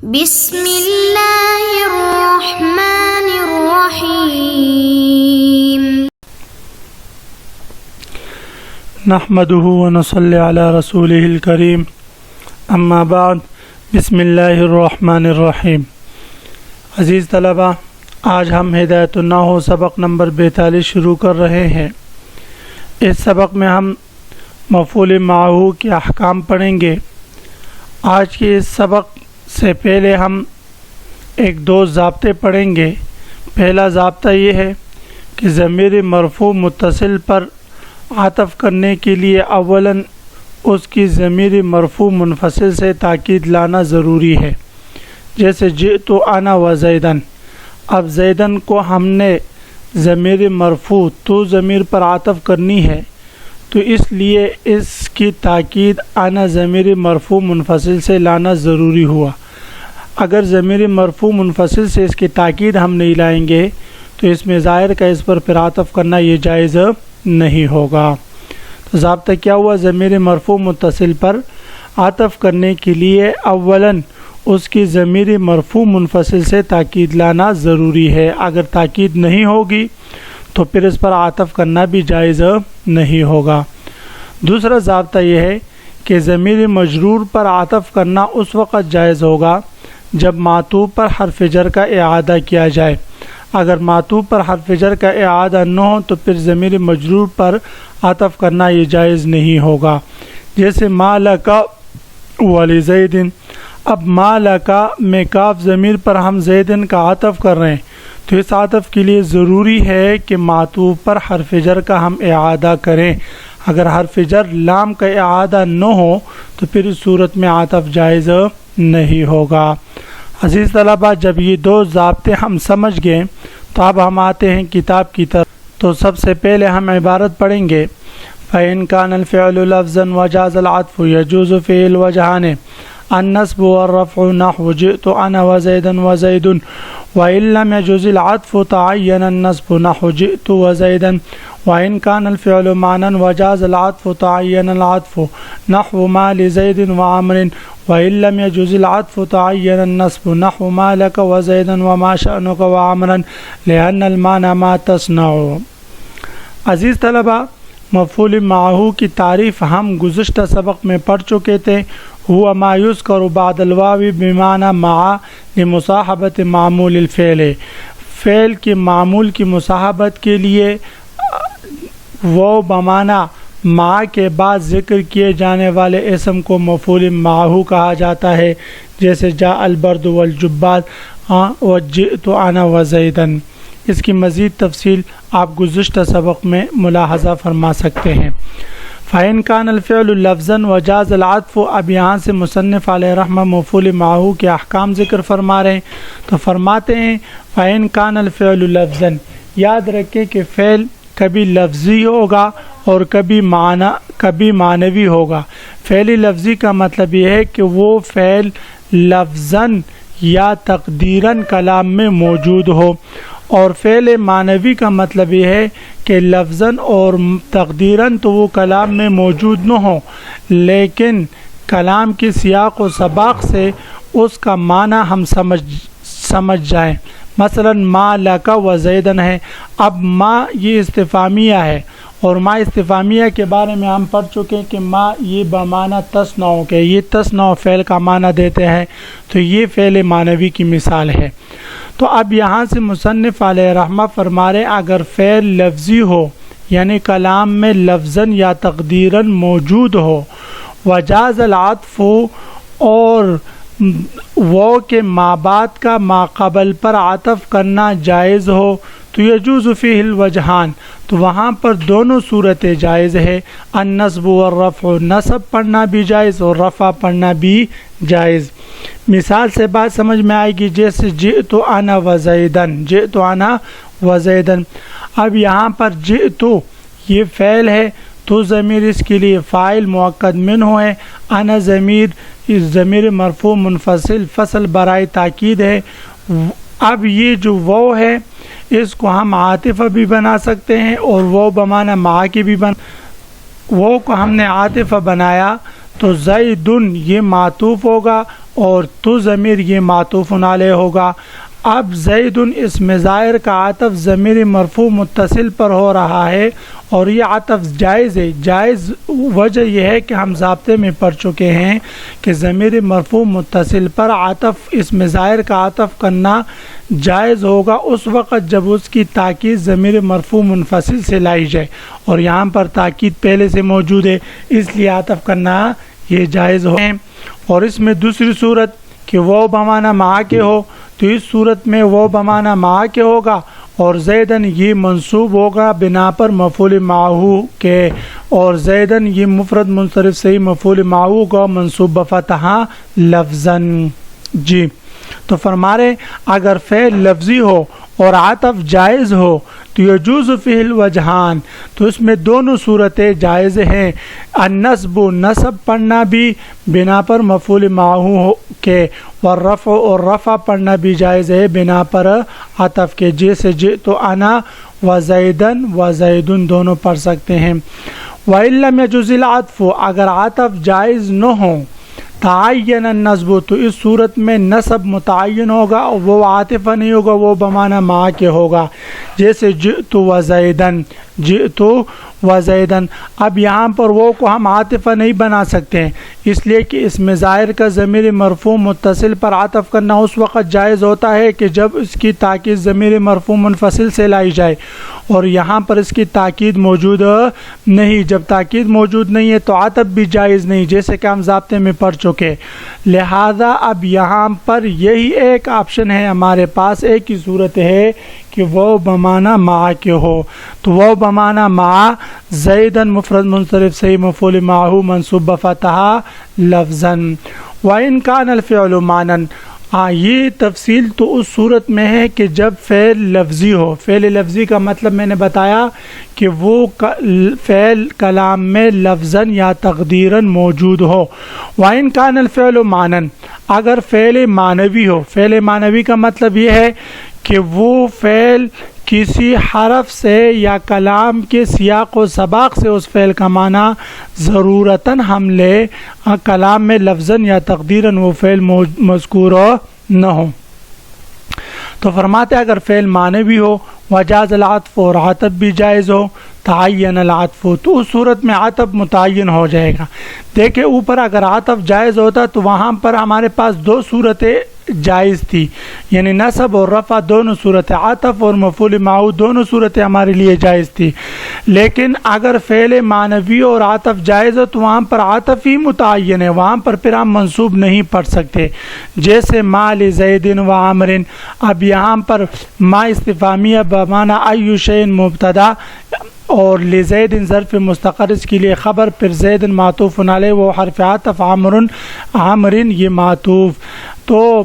بسم اللہ الرحمن الرحیم نحمده ونصلی علی رسوله الکریم اما بعد بسم اللہ الرحمن الرحیم۔ عزیز طلبہ، آج ہم ہدایت النحو سبق نمبر 42 شروع کر رہے ہیں۔ اس سبق میں ہم مفعول معہ کے احکام پڑھیں گے۔ آج کے اس سبق سے پہلے ہم دو ضابطے پڑھیں گے۔ پہلا ضابطہ یہ ہے کہ ضمیر مرفوع متصل پر عطف کرنے کے لیے اولاً اس کی ضمیر مرفوع منفصل سے تاکید لانا ضروری ہے، جیسے جئت انا و زیدن۔ اب زیدن کو ہم نے ضمیر مرفوع تو ضمیر پر عطف کرنی ہے، تو اس لیے اس کی تاکید انا ضمیر مرفوع منفصل سے لانا ضروری ہوا۔ اگر ضمیر مرفوع منفصل سے اس کی تاکید ہم نہیں لائیں گے تو اس میں ظاہر کا اس پر پھر عطف کرنا یہ جائز نہیں ہوگا۔ تو ضابطہ کیا ہوا؟ ضمیر مرفوع متصل پر عطف کرنے کے لیے اولاً اس کی ضمیر مرفوع منفصل سے تاکید لانا ضروری ہے۔ اگر تاکید نہیں ہوگی تو پھر اس پر عطف کرنا بھی جائز نہیں ہوگا۔ دوسرا ضابطہ یہ ہے کہ ضمیر مجرور پر عطف کرنا اس وقت جائز ہوگا جب معطوف پر حرف جر کا اعادہ کیا جائے۔ اگر معطوف پر حرف جر کا اعادہ نہ ہو تو پھر ضمیر مجرور پر عطف کرنا یہ جائز نہیں ہوگا، جیسے ما لک ولزید۔ اب ما لک میں کاف ضمیر پر ہم زیدن کا عطف کر رہے ہیں، تو اس عطف کے لیے ضروری ہے کہ معطوف پر حرف جر کا ہم اعادہ کریں۔ اگر حرف جر لام کا اعادہ نہ ہو تو پھر اس صورت میں عطف جائز نہیں ہوگا۔ عزیز طلبہ، جب یہ دو ضابطے ہم سمجھ گئے تو اب ہم آتے ہیں کتاب کی طرف۔ تو سب سے پہلے ہم عبارت پڑھیں گے، فَإِنْ كَانَ الْفِعْلُ لَفْظًا وَجَازَ الْعَطْفُ يَجُوزُ فِيهِ الْوَجْهَانِ النَّصْبُ وَالرَّفْعُ نَحْوُ جِئْتُ أَنَا وَزَيْدٌ وَزَيْدٌ وَإِنْ لَمْ يَجُزِ الْعَطْفُ تَعَيَّنَ النَّصْبُ نَحْوُ جِئْتُ وَزَيْدًا وَإِنْ كَانَ الْفِعْلُ مَعْنًى وَجَازَ الْعَطْفُ تَعَيَّنَ الْعَطْفُ نَحْوُ مَا لِزَيْدٍ وَعَمْرٍ وَإِنْ لَمْ يَجُزِ الْعَطْفُ تَعَيَّنَ النَّصْبُ نَحْوُ مَا لَكَ وَزَيْدًا وَمَا شَأْنُكَ وَعَمْرًا لِأَنَّ الْمَعْنَى مَا تَصْنَعُ۔ عزیز طلبہ، مفعول معہ کی تعریف ہم گزشتہ سبق میں پڑھ چکے تھے۔ ہوا ما یذکر بعد الواو بمعنی مع لمصاحبت معمول الفعل۔ فعل کے معمول کی مصاحبت کے لیے واو بمعنی مع کے بعد ذکر کیے جانے والے اسم کو مفعول معہ کہا جاتا ہے، جیسے جاء البرد والجبال وجئت انا وزیدن۔ اس کی مزید تفصیل آپ گزشتہ سبق میں ملاحظہ فرما سکتے ہیں۔ فَإِنْ كَانَ الْفِعْلُ لَفْظًا وَجَازَ الْعَطْفُ۔ اب یہاں سے مصنف علیہ رحمہ مفعول معہ کے احکام ذکر فرما رہے ہیں، تو فرماتے ہیں فَإِنْ كَانَ الْفِعْلُ لَفْظًا۔ یاد رکھیں کہ فعل کبھی لفظی ہوگا اور کبھی معنوی ہوگا۔ فعل لفظی کا مطلب یہ ہے کہ وہ فعل لفظاً یا تقدیراً کلام میں موجود ہو، اور فعل معنوی کا مطلب یہ ہے کہ لفظاً اور تقدیراً تو وہ کلام میں موجود نہ ہو، لیکن کلام کی سیاق و سباق سے اس کا معنی ہم سمجھ جائیں۔ مثلا ما لک و زیدن ہے۔ اب ما یہ استفہامیہ ہے، اور ما استفہامیہ کے بارے میں ہم پڑھ چکے ہیں کہ ما یہ بمعنی تصنع کے، یہ تصنع فعل کا معنی دیتے ہیں، تو یہ فعل معنوی کی مثال ہے۔ تو اب یہاں سے مصنف علیہ رحمہ فرما رہے اگر فعل لفظی ہو، یعنی کلام میں لفظاً یا تقدیراً موجود ہو، وجاز العطف، اور وہ کے ما بعد کا ما قبل پر عطف کرنا جائز ہو، تو یجوز فیہ الوجہان، تو وہاں پر دونوں صورتیں جائز ہے۔ النصب والرفع، نصب پڑھنا بھی جائز اور رفع پڑھنا بھی جائز۔ مثال سے بات سمجھ میں آئے گی، جیسے جئت انا وزیدن، جئت انا وزیدن۔ اب یہاں پر جئت یہ فعل ہے، تو ضمیر اس کے لیے فاعل مؤکد منہ ہے، انا ضمیر مرفوع منفصل فصل برائے تاکید ہے۔ اب یہ جو واو ہے اس کو ہم عاطفہ بھی بنا سکتے ہیں، اور واو بمعنی مع کی بھی واو کو ہم نے عاطفہ بنایا تو زیدن یہ معطوف ہوگا اور تو ضمیر یہ معطوف علیہ ہوگا۔ اب زید اسم ظاہر کا عطف ضمیر مرفوع متصل پر ہو رہا ہے اور یہ عطف جائز ہے۔ جائز وجہ یہ ہے کہ ہم ضابطے میں پڑھ چکے ہیں کہ ضمیر مرفوع متصل پر عطف اسم ظاہر کا عطف کرنا جائز ہوگا اس وقت جب اس کی تاکید ضمیر مرفوع منفصل سے لائی جائے، اور یہاں پر تاکید پہلے سے موجود ہے اس لیے عطف کرنا یہ جائز ہو۔ اور اس میں دوسری صورت کہ وہ بمعنی مع کے ہو تو اس صورت میں وہ بمعنی مع کے ہوگا اور زیدن یہ منصوب ہوگا بنا پر مفعول معہ کے، اور زیدن یہ مفرد منصرف سے ہی مفعول معہ کا منصوب بفتحہ لفظاً۔ جی تو فرما رہے اگر فعل لفظی ہو اور عطف جائز ہو تو یجوز فیہ الوجہان، تو اس میں دونوں صورتیں جائز ہیں۔ النصب نصب پڑھنا بھی بنا پر مفعول معہ کے، والرفع اور رفع پڑھنا بھی جائز ہے بنا پر عطف کے، جیسے جئت انا وزیدن وزیدن دونوں پڑھ سکتے ہیں۔ وَإِن لَمْ يَجُزِ الْعَطْفُ اگر عطف جائز نہ ہو تعین النصب تو اس صورت میں نصب متعین ہوگا اور وہ عاطفہ نہیں ہوگا، وہ بمعنی مع کے ہوگا، جیسے جئت وزیدن جئت وزیدن۔ اب یہاں پر وہ کو ہم عاطفہ نہیں بنا سکتے ہیں اس لیے کہ اسم ظاہر کا ضمیر مرفوع متصل پر عطف کرنا اس وقت جائز ہوتا ہے کہ جب اس کی تاکید ضمیر مرفوع منفصل سے لائی جائے، اور یہاں پر اس کی تاکید موجود نہیں۔ جب تاکید موجود نہیں ہے تو عطف بھی جائز نہیں، جیسے کہ ہم ضابطے میں پڑھ چکے۔ لہذا اب یہاں پر یہی ایک آپشن ہے ہمارے پاس، ایک ہی صورت ہے کہ وہ بمعنی مع کے ہو، تو وہ بمعنی مع زیدن مفرد منصرف صحیح مفعول معہ منصوب بفتحہ لفظاً۔ وَإِن كَانَ الْفِعْلُ مَعْنًا، یہ تفصیل تو اس صورت میں ہے کہ جب فعل لفظی ہو۔ فعل لفظی کا مطلب میں نے بتایا کہ وہ فعل کلام میں لفظاً یا تقدیراً موجود ہو۔ وَإِن كَانَ الْفِعْلُ مَعْنًا اگر فعل معنوی ہو، فعل معنوی کا مطلب یہ ہے کہ وہ فعل کسی حرف سے یا کلام کے سیاق و سباق سے اس فعل کا معنی ضرورتاً ہم لے، کلام میں لفظاً یا تقدیراً وہ فعل مذکور نہ ہو۔ تو فرماتے اگر فعل معنوی ہو وجاز العطف اور عطف بھی جائز ہو تعین العطف تو اس صورت میں عطف متعین ہو جائے گا۔ دیکھیں اوپر اگر عطف جائز ہوتا تو وہاں پر ہمارے پاس دو صورتیں جائز تھی، یعنی نصب اور رفع دونوں صورتیں، عطف اور مفعول معہ دونوں صورتیں ہمارے لیے جائز تھی۔ لیکن اگر فعل معنوی اور عطف جائز ہو تو وہاں پر عطف ہی متعین ہے، وہاں پر پھر ہم منصوب نہیں پڑھ سکتے، جیسے ما لزید و عامر۔ اب یہاں پر ما استفہامیہ بمعنی ای شیء مبتدا اور لزید ظرف مستقر اس کے لیے خبر، پھر زید معطوف علیہ وہ حرف عطف عامر یہ معطوف۔ تو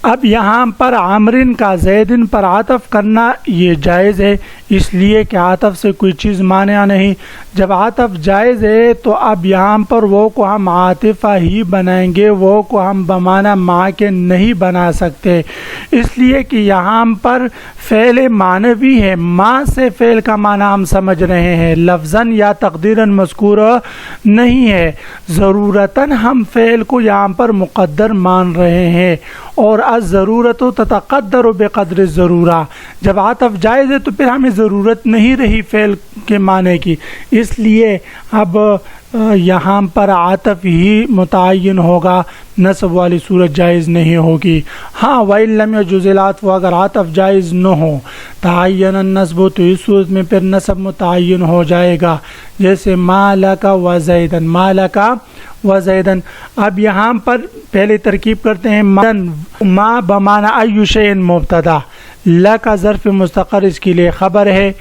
اب یہاں پر عامرن کا زیدن پر عطف کرنا یہ جائز ہے، اس لیے کہ عطف سے کوئی چیز مانع نہیں۔ جب عطف جائز ہے تو اب یہاں پر وہ کو ہم عاطفہ ہی بنائیں گے، وہ کو ہم بمعنی مع کے نہیں بنا سکتے، اس لیے کہ یہاں پر فعل معنوی ہے، مع سے فعل کا معنی ہم سمجھ رہے ہیں، لفظاً یا تقدیراً مذکور نہیں ہے، ضرورتاً ہم فعل کو یہاں پر مقدر مان رہے ہیں، اور الضرورت تتقدر بقدر الضرورہ۔ جب عطف جائز ہے تو پھر ہمیں ضرورت نہیں رہی فعل کے معنی کی، اس لیے اب یہاں پر عطف ہی متعین ہوگا، نصب والی صورت جائز نہیں ہوگی۔ ہاں وَإِن لَمْ يَجُزِ الْعَطْفُ اگر عطف جائز نہ ہو تعین النصب تو اس صورت میں پھر نصب متعین ہو جائے گا، جیسے ما لک وزیدن، ما لک وزیدن۔ اب یہاں پر پہلے ترکیب کرتے ہیں، ما بمعنی ای شیء مبتدا، لک ظرف مستقر اس کے لیے خبر ہے،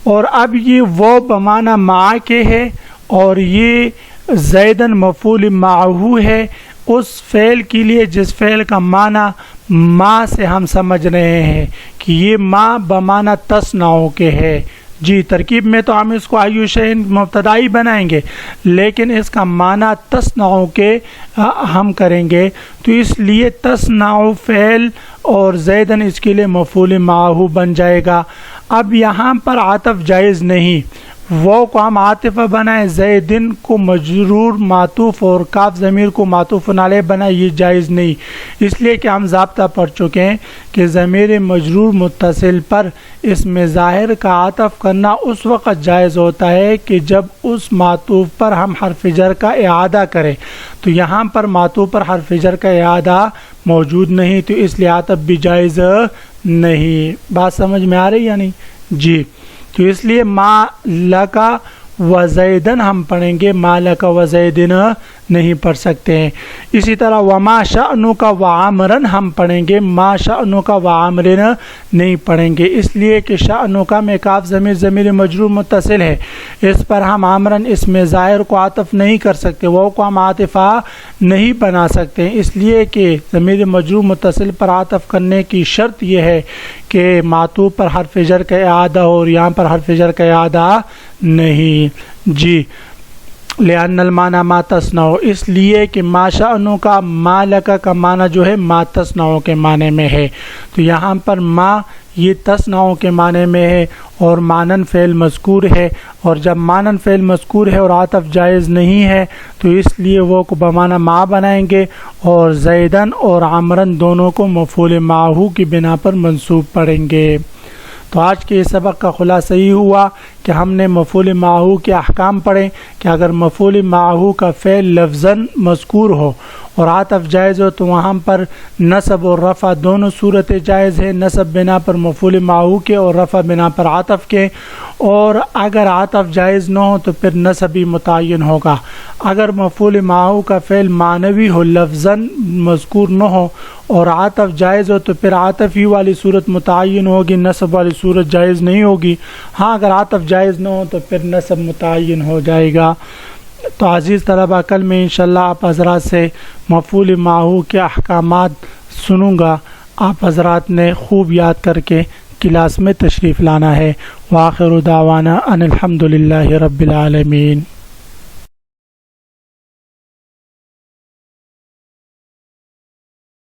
اور اب یہ وہ بمعنی مع کے ہے اور یہ زیدن مفعول معہ ہے اس فعل کے لیے جس فعل کا معنی ما سے ہم سمجھ رہے ہیں کہ یہ ما بمعنی تصنع کے ہے۔ جی ترکیب میں تو ہم اس کو ای شیء مبتدائی بنائیں گے، لیکن اس کا معنی تصنع کے ہم کریں گے، تو اس لیے تصنع فعل اور زیدن اس کے لیے مفعول معہ بن جائے گا۔ اب یہاں پر عطف جائز نہیں، واو کو ہم عاطفہ بنائیں، زیدن کو مجرور معطوف اور کاف ضمیر کو معطوف علیہ بنائیں، یہ جائز نہیں، اس لیے کہ ہم ضابطہ پڑھ چکے ہیں کہ ضمیر مجرور متصل پر اسم ظاہر کا عطف کرنا اس وقت جائز ہوتا ہے کہ جب اس معطوف پر ہم حرف جر کا اعادہ کریں، تو یہاں پر معطوف پر حرف جر کا اعادہ موجود نہیں، تو اس لیے عطف بھی جائز نہیں۔ بات سمجھ میں آ رہی یا نہیں؟ جی، تو اس لیے ما لکا و زیدن ہم پڑھیں گے، ما لکا و زیدن نہیں پڑھ سکتے ہیں۔ اسی طرح وما شأنک و عامرن ہم پڑھیں گے، ما شأنک و عامرن نہیں پڑھیں گے، اس لیے کہ شأنک میں کاف ضمیر مجرور متصل ہے، اس پر ہم عامرن اسم ظاہر کو عطف نہیں کر سکتے، وہ کو ہم عاطفہ نہیں بنا سکتے، اس لیے کہ ضمیر مجرور متصل پر عطف کرنے کی شرط یہ ہے کہ معطوف پر حرف جر کا اعادہ ہو، اور یہاں پر حرف جر کا اعادہ نہیں۔ جی، لأن المعنی ما تصنع، اس لیے کہ ما شأنو کا ما لکا کا معنی جو ہے ما تصنع کے معنی میں ہے، تو یہاں پر ما یہ تصنع کے معنی میں ہے اور مانن فعل مذکور ہے، اور جب مانن فعل مذکور ہے اور عطف جائز نہیں ہے تو اس لیے وہ کو بمعنی ما بنائیں گے، اور زیدن اور عمرن دونوں کو مفعول معہو کی بنا پر منصوب پڑھیں گے۔ تو آج کے اس سبق کا خلاصہ یہ ہوا کہ ہم نے مفعول معہو کے احکام پڑھے کہ اگر مفعول معہو کا فعل لفظاً مذکور ہو اور عطف جائز ہو تو وہاں پر نصب اور رفع دونوں صورتیں جائز ہیں، نصب بنا پر مفعول معہو کے اور رفع بنا پر عطف کے، اور اگر عطف جائز نہ ہو تو پھر نصب ہی متعین ہوگا۔ اگر مفعول معہو کا فعل معنوی ہو، لفظاً مذکور نہ ہو اور عطف جائز ہو تو پھر عطف ہی والی صورت متعین ہوگی، نصب والی صورت جائز نہیں ہوگی۔ ہاں اگر عطف جائز نہ ہو تو پھر نصب متعین ہو جائے گا۔ تو عزیز طلبہ، کل میں انشاءاللہ آپ حضرات سے مفعول معہو کے احکامات سنوں گا، آپ حضرات نے خوب یاد کر کے کلاس میں تشریف لانا ہے۔ وآخر دعوانا ان الحمد للہ رب العالمین۔